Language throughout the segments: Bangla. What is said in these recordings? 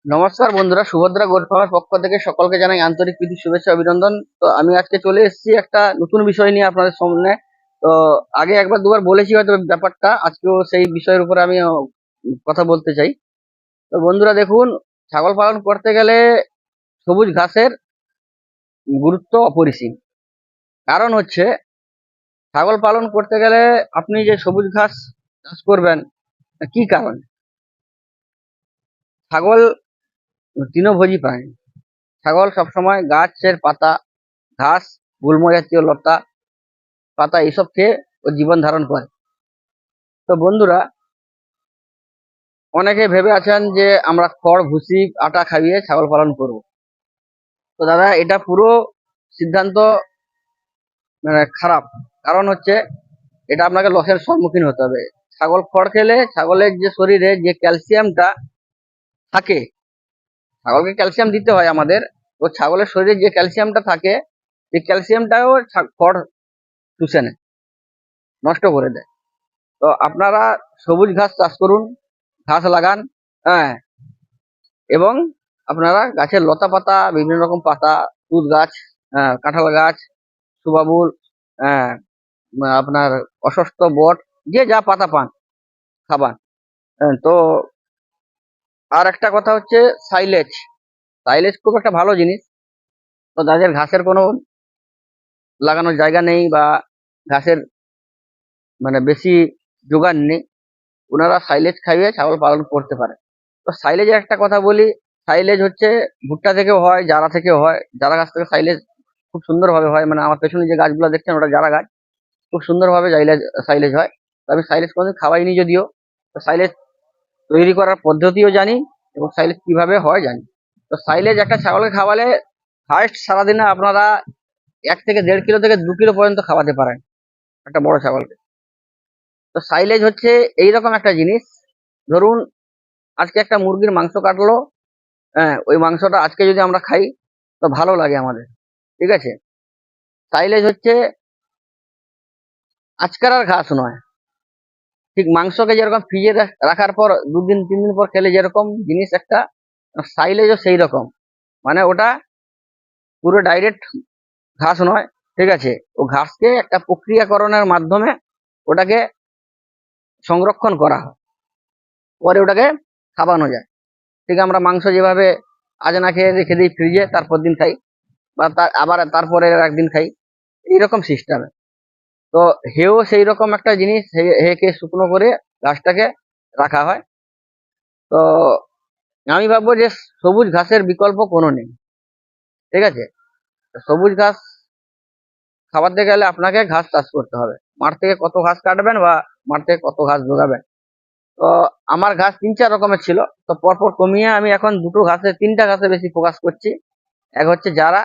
নমস্কার বন্ধুরা, সুভদ্রা গোট ফার্মের পক্ষ থেকে সকলকে জানাই আন্তরিক প্রীতি শুভেচ্ছা অভিনন্দন। তো আমি আজকে চলে এসেছি একটা নতুন বিষয় নিয়ে আপনাদের সামনে। তো আগে একবার দুবার বলেছি হয়তো ব্যাপারটা, আজকেও সেই বিষয়ের উপরে আমি কথা বলতে চাই। তো বন্ধুরা দেখুন, ছাগল পালন করতে গেলে সবুজ ঘাসের গুরুত্ব অপরিসীম। কারণ হচ্ছে, ছাগল পালন করতে গেলে আপনি যে সবুজ ঘাস চাষ করবেন, কি কারণ? ছাগল তৃণভোজী প্রাণী। ছাগল সবসময় গাছের পাতা, ঘাস, গুল্ম জাতীয় লতা পাতা এইসব খেয়ে ও জীবন ধারণ করে। তো বন্ধুরা, অনেকে ভেবে আছেন যে আমরা খড় ভুসি আটা খাইয়ে ছাগল পালন করব। তো দাদা, এটা পুরো সিদ্ধান্ত খারাপ। কারণ হচ্ছে, এটা আপনাকে লসের সম্মুখীন হতে হবে। ছাগল খড় খেলে ছাগলের যে শরীরে যে ক্যালসিয়ামটা থাকে, ছাগলকে ক্যালসিয়াম দিতে হয় আমাদের। তো ছাগলের শরীরে যে ক্যালসিয়ামটা থাকে, এই ক্যালসিয়ামটাও খড় শুষে নেয়, নষ্ট করে দেয়। তো আপনারা সবুজ ঘাস চাষ করুন, ঘাস লাগান। হ্যাঁ, এবং আপনারা গাছের লতা পাতা, বিভিন্ন রকম পাতা, তুত গাছ, কাঁঠাল গাছ, সুবাবুল, হ্যাঁ, আপনার অশ্বত্থ বট, যে যা পাতা পান খাবার। তো আর একটা কথা হচ্ছে সাইলেজ। সাইলেজ খুব একটা ভালো জিনিস। তো যাদের ঘাসের কোনো লাগানোর জায়গা নেই বা ঘাসের বেশি জোগান নেই, ওনারা সাইলেজ খাইয়ে ছাগল পালন করতে পারে। তো সাইলেজের একটা কথা বলি। সাইলেজ হচ্ছে ভুট্টা থেকেও হয়, জারা থেকেও হয়। জারা গাছ থেকে সাইলেজ খুব সুন্দরভাবে হয়। আমার পেছনে যে গাছগুলো দেখছেন, ওটা জারা গাছ। খুব সুন্দরভাবে সাইলেজ হয়। তো আমি সাইলেজ কোনোদিন খাওয়াইনি যদিও। তো সাইলেজ তৈরি করার পদ্ধতিও জানি, এবং সাইলেজ কিভাবে হয় জানি। তো সাইলেজ একটা ছাগলকে খাওয়ালে হাইস্ট সারাদিনে আপনারা 1 থেকে 1.5 কিলো থেকে 2 কিলো পর্যন্ত খাওয়াতে পারেন একটা বড় ছাগলকে। তো সাইলেজ হচ্ছে এইরকম একটা জিনিস। ধরুন, আজকে একটা মুরগির মাংস কাটলো। হ্যাঁ, ওই মাংসটা আজকে যদি আমরা খাই, তো ভালো লাগে আমাদের। ঠিক আছে? সাইলেজ হচ্ছে আজকার আর ঘাস নয়। ঠিক মাংসকে যেরকম ফ্রিজে রাখার পর 2 দিন 3 দিন পর খেলে যেরকম জিনিস একটা, সাইলেজও সেই রকম। ওটা পুরো ডাইরেক্ট ঘাস নয়। ঠিক আছে? ও ঘাসকে একটা প্রক্রিয়াকরণের মাধ্যমে ওটাকে সংরক্ষণ করা হয়, পরে ওটাকে খাওয়ানো যায়। ঠিক আমরা মাংস যেভাবে আজ না খেয়ে রেখে দিই ফ্রিজে, তারপর দিন খাই, বা আবার তারপরে একদিন খাই, এইরকম সিস্টেমে। তো হেও সেই রকম একটা জিনিস। হেকে শুকনো করে গাছটাকে রাখা হয়। তো আমি ভাববো যে সবুজ ঘাসের বিকল্প কোনো নেই। ঠিক আছে? সবুজ ঘাস খাওয়াতে গেলে আপনাকে ঘাস চাষ করতে হবে। মাঠ থেকে কত ঘাস কাটবেন বা মাঠ থেকে কত ঘাস জোগাবেন। তো আমার ঘাস 3-4 রকমের ছিল। তো পরপর কমিয়ে আমি এখন 3টা ঘাসে বেশি ফোকাস করছি। এক হচ্ছে জারা,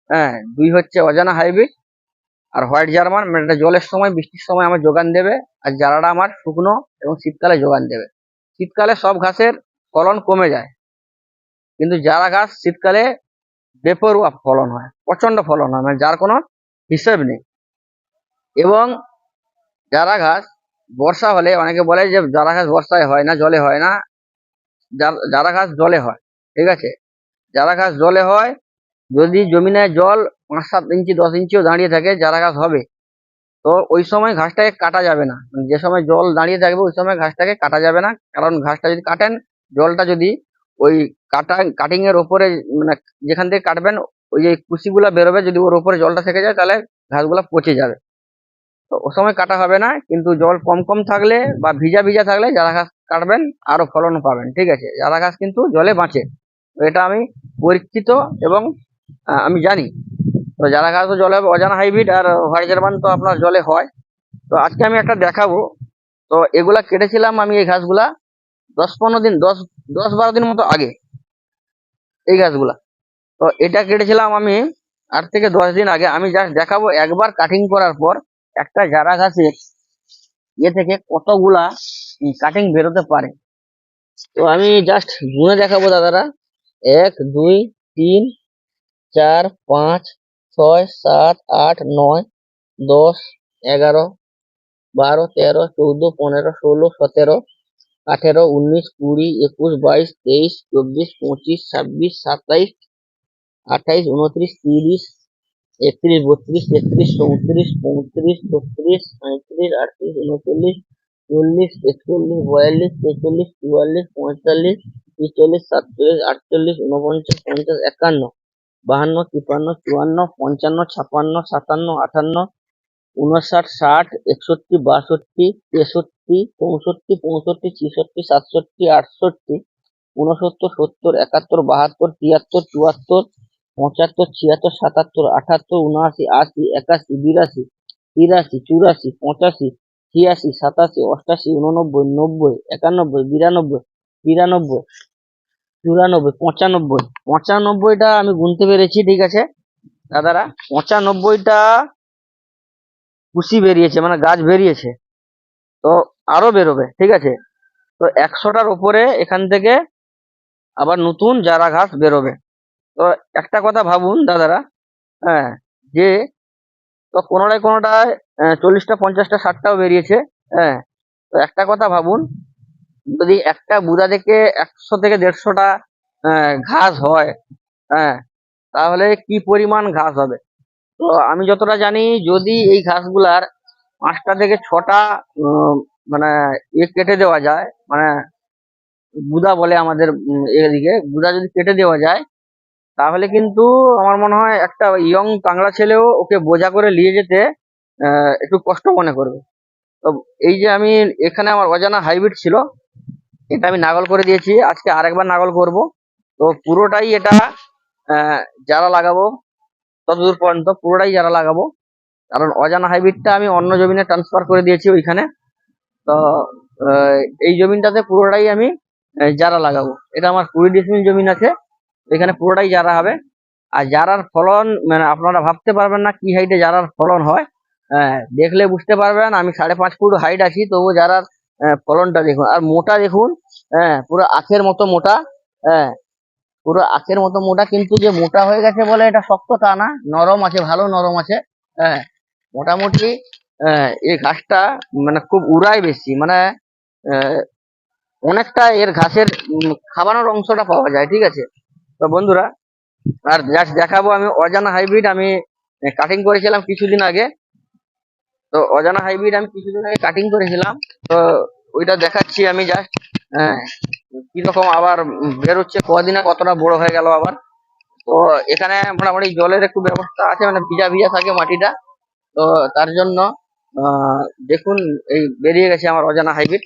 হ্যাঁ, 2 হচ্ছে অজানা হাইব্রিড, আর হোয়াইট জার্মান। এটা জলের সময়, বৃষ্টির সময় আমার যোগান দেবে। আর জারাটা আমার শুকনো এবং শীতকালে যোগান দেবে। শীতকালে সব ঘাসের ফলন কমে যায়, কিন্তু জারা ঘাস শীতকালে বেপরোয়া ফলন হয়, প্রচন্ড ফলন হয়, যার কোনো হিসেব নেই। এবং জারা ঘাস বর্ষা হলে, অনেকে বলে যে জারা ঘাস বর্ষায় হয় না, জলে হয় না। জারা ঘাস জলে হয়। ঠিক আছে? জারা ঘাস জলে হয়। যদি জমিনে জল 5-7 ইঞ্চি 10 ইঞ্চিও দাঁড়িয়ে থাকে, জারা ঘাস হবে। তো ওই সময় ঘাসটাকে কাটা যাবে না। যে সময় জল দাঁড়িয়ে থাকবে, ওই সময় ঘাসটাকে কাটা যাবে না। কারণ ঘাসটা যদি কাটেন, জলটা যদি ওই কাটিং এর ওপরে, মানে যেখান থেকে কাটবেন, ওই যে কুশিগুলা বেরোবে, যদি ওর উপরে জলটা থেকে যায়, তাহলে ঘাসগুলা পচে যাবে। তো ও সময় কাটা হবে না। কিন্তু জল কম কম থাকলে বা ভিজা ভিজা থাকলে জারা ঘাস কাটবেন, আরো ফলন পাবেন। ঠিক আছে? জারা ঘাস কিন্তু জলে বাঁচে। তো এটা আমি পরীক্ষিত, এবং আমি জানি। তো জারা ঘাস তো জলে হবে। অজানা হাইব্রিড আর হোয়াইট জার্মান তো আপনার জলে হয়। তো আজকে আমি একটা দেখাবো। তো এগুলা কেটেছিলাম আমি, এই ঘাসগুলা 10-15 দিন, 10-12 দিন মতো আগে, এই ঘাসগুলা। তো এটা কেটেছিলাম আমি 8 থেকে 10 দিন আগে। আমি জাস্ট দেখাবো একবার কাটিং করার পর একটা জারা ঘাসের থেকে কতগুলা কাটিং বেরোতে পারে। তো আমি জাস্ট গুনে দেখাবো দাদারা। 1 2 3 4 5 6 7 8 9 10 11 12 13 14 15 16 17 18, 19, 20, 21, 22, 23, 24, 25, 26, 27, 28, 29, 30, 31, 32, 33, 34, 35, 36, 37, 38, 39, 40, 41, 42, 43, 44, 45, 46, 47, 48, 49, 50, 51, 52, 53, 54, 55, 56, 57, 58, 59, 60, 61, 62, 63, 64, 65, 66, 67, 68, 69, 70, 71, 72, 73, 74, 75, 76, 77, 78, 79, 80, 81, 82, 83, 84, 85, 86, 87, 88, 89, 90, 91, 92, 93, 94, 95টা আমি গুনতে পেরেছি, ঠিক আছে দাদারা। 95টা কুশি বেরিয়েছে, মানে গাছ বেরিয়েছে। তো আরো বেরোবে, ঠিক আছে। তো 100টার উপরে এখান থেকে আবার নতুন চারা ঘাস বেরোবে। তো একটা কথা ভাবুন দাদারা, হ্যাঁ, যে তো কোনোটায় 40টা, 50টা, 60টাও বেরিয়েছে, হ্যাঁ। তো একটা কথা ভাবুন, যদি একটা বুদা থেকে 100 থেকে 150টা ঘাস হয়, হ্যাঁ, তাহলে কি পরিমাণ ঘাস হবে। তো আমি যতটা জানি, যদি এই ঘাসগুলার 5টা থেকে 6টা মানে কেটে দেওয়া যায়, মানে গুদা বলে আমাদের এদিকে, গুদা যদি কেটে দেওয়া যায়, তাহলে কিন্তু আমার মনে হয় একটা ইয়ং কাংড়া ছেলেও ওকে বোঝা করে নিয়ে যেতে একটু কষ্ট মনে করবে। তো এই যে আমি এখানে আমার অজানা হাইব্রিড ছিল, এটা আমি নাগল করে দিয়েছি, আজকে আরেকবার নাগল করব। তো পুরোটাই এটা আহ, যারা লাগাবো, ততদূর পর্যন্ত পুরোটাই যারা লাগাবো, কারণ অজানা হাইব্রিডটা আমি অন্য জমিনে ট্রান্সফার করে দিয়েছি ওইখানে। তো আহ, এই জমিনটাতে পুরোটাই আমি যারা লাগাবো। এটা আমার 20 ডিসমিল জমিন আছে, এখানে পুরোটাই যারা হবে। আর জারার ফলন মানে আপনারা ভাবতে পারবেন না কি হাইটে জারার ফলন হয়। দেখলে বুঝতে পারবেন, আমি 5.5 ফুট হাইট আছি, তবু জারার ফলনটা দেখুন, আর মোটা দেখুন। পুরো আখের মতো মোটা। হ্যাঁ, পুরো আখের মতো মোটা, কিন্তু যে মোটা হয়ে গেছে বলে এটা শক্ত তা না, নরম আছে, ভালো নরম আছে। হ্যাঁ, মোটামুটি এই ঘাসটা মানে খুব উড়াই বেশি, মানে আহ, অনেকটা এর ঘাসের খাবানোর অংশটা পাওয়া যায়, ঠিক আছে। তো বন্ধুরা, আর জাস্ট দেখাবো, আমি অজানা হাইব্রিড আমি কাটিং করেছিলাম কিছুদিন আগে। তো অজানা হাইব্রিড আমি কিছুদিন আগে কাটিং করেছিলাম। তো ওইটা দেখাচ্ছি আমি জাস্ট কিরকম আবার বেরোচ্ছে, কদিনে কতটা বড় হয়ে গেল আবার। তো এখানে মোটামুটি জলের একটু ব্যবস্থা আছে, মানে ভিজা ভিজা থাকে মাটিটা। তো তার জন্য আহ দেখুন, এই বেরিয়ে গেছে আমার অজানা হাইব্রিড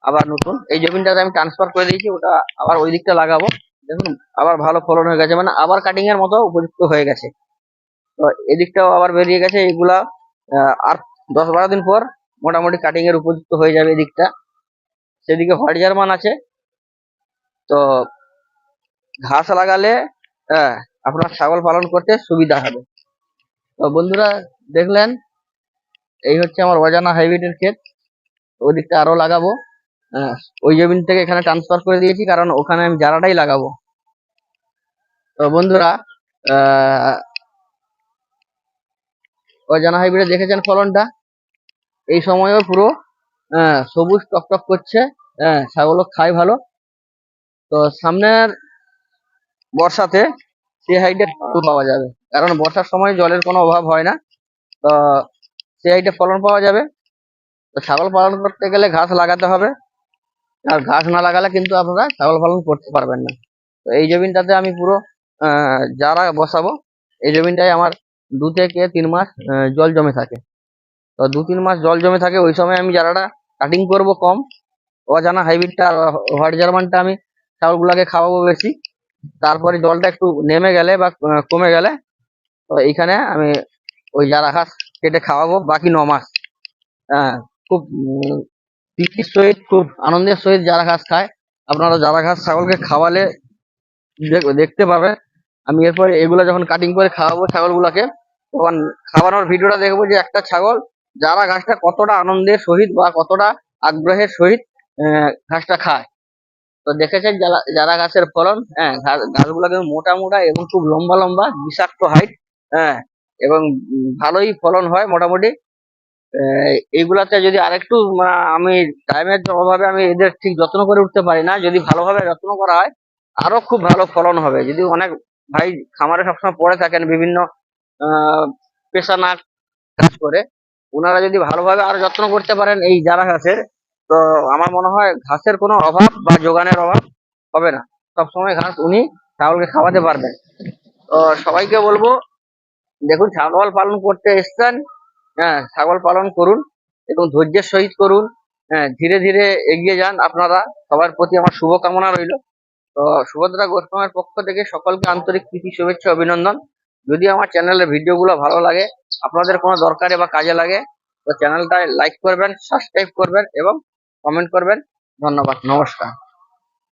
আবার নতুন। এই জমিনটাতে আমি ট্রান্সফার করে দিয়েছি, ওটা আবার ওই দিকটা লাগাবো। দেখুন, আবার ভালো ফলন হয়ে গেছে, মানে আবার কাটিং এর মতো উপযুক্ত হয়ে গেছে। তো এদিকটাও আবার বেরিয়ে গেছে, এগুলা আর 10-12 দিন পর মোটামুটি কাটিং এর উপযুক্ত হয়ে যাবে এদিকটা। সেদিকে হোয়াইট জার্মান আছে। তো ঘাস লাগালে আপনার ছাগল পালন করতে সুবিধা হবে। তো বন্ধুরা, দেখলেন, এই হচ্ছে আমার অজানা হাইব্রিডের ক্ষেত। ওই দিকটা আরো লাগাবো। আহ, ওই জমিন থেকে এখানে ট্রান্সফার করে দিয়েছি, কারণ ওখানে আমি চারাটাই লাগাবো। তো বন্ধুরা, আহ অজানা হাইব্রিডে দেখেছেন ফলনটা, এই সময়ও পুরো সবুজ টকটক করছে। ছাগলও খায় ভালো। তো সামনের বর্ষাতে সে হাইটে ফলন পাওয়া যাবে, কারণ বর্ষার সময় জলের কোনো অভাব হয় না। তো সে হাইটে ফলন পাওয়া যাবে। তো ছাগল পালন করতে গেলে ঘাস লাগাতে হবে, আর ঘাস না লাগালে কিন্তু আপনারা ছাগল পালন করতে পারবেন না। তো এই জমিনটাতে আমি পুরো চারা বসাবো। এই জমিনটায় আমার 2 থেকে 3 মাস জল জমে থাকে। তো 2-3 মাস জল জমে থাকে, ওই সময় আমি চারাটা কাটিং করব কম। অজানা হাইব্রিডটা আর হোয়াইট জার্মানটা আমি ছাগলগুলাকে খাওয়াবো বেশি। তারপরে জলটা একটু নেমে গেলে বা কমে গেলে, তো এইখানে আমি ওই চারা ঘাস কেটে খাওয়াবো বাকি 9 মাস। হ্যাঁ, খুব তৃপ্তির সহিত, খুব আনন্দের সহিত যারা ঘাস খায়। আপনারা যারা ঘাস ছাগলকে খাওয়ালে দেখতে পাবে। আমি এরপরে এগুলা যখন কাটিং করে খাওয়াবো ছাগলগুলাকে, তখন খাওয়ানোর ভিডিওটা দেখবো যে একটা ছাগল যারা ঘাসটা কতটা আনন্দের সহিত বা কতটা আগ্রহের সহিত ঘাসটা খায়। তো দেখেছেন যারা যারা ঘাসের ফলন, ঘাসগুলা কিন্তু মোটা মোটা এবং খুব লম্বা লম্বা, বিষাক্ত হাইট। হ্যাঁ, এবং ভালোই ফলন হয় মোটামুটি। এইগুলাতে যদি আরেকটু আমি টাইমের অভাবে আমি এদের ঠিক যত্ন করে উঠতে পারি না, যদি ভালোভাবে যত্ন করা হয় আরো খুব ভালো ফলন হবে। যদি অনেক ভাই খামারে সবসময় পড়ে থাকেন বিভিন্ন আহ পেশা না কাজ করে, ওনারা যদি ভালোভাবে আরো যত্ন করতে পারেন এই জারা ঘাসের, তো আমার মনে হয় ঘাসের কোনো অভাব বা যোগানের অভাব হবে না। সবসময় ঘাস উনি ছাগলকে খাওয়াতে পারবেন। তো সবাইকে বলবো, দেখুন ছাগল পালন করতে এসছেন, হ্যাঁ ছাগল পালন করুন এবং ধৈর্যের সহিত করুন। হ্যাঁ, ধীরে ধীরে এগিয়ে যান আপনারা। সবার প্রতি আমার শুভকামনা রইল। তো সুভদ্রা গোট ফার্মের পক্ষ থেকে সকলকে আন্তরিক প্রীতি শুভেচ্ছা অভিনন্দন। যদি আমার চ্যানেলের ভিডিওগুলো ভালো লাগে, আপনাদের কোনো দরকারে বা কাজে লাগে, তো চ্যানেলটা লাইক করবেন, সাবস্ক্রাইব করবেন এবং কমেন্ট করবেন। ধন্যবাদ, নমস্কার।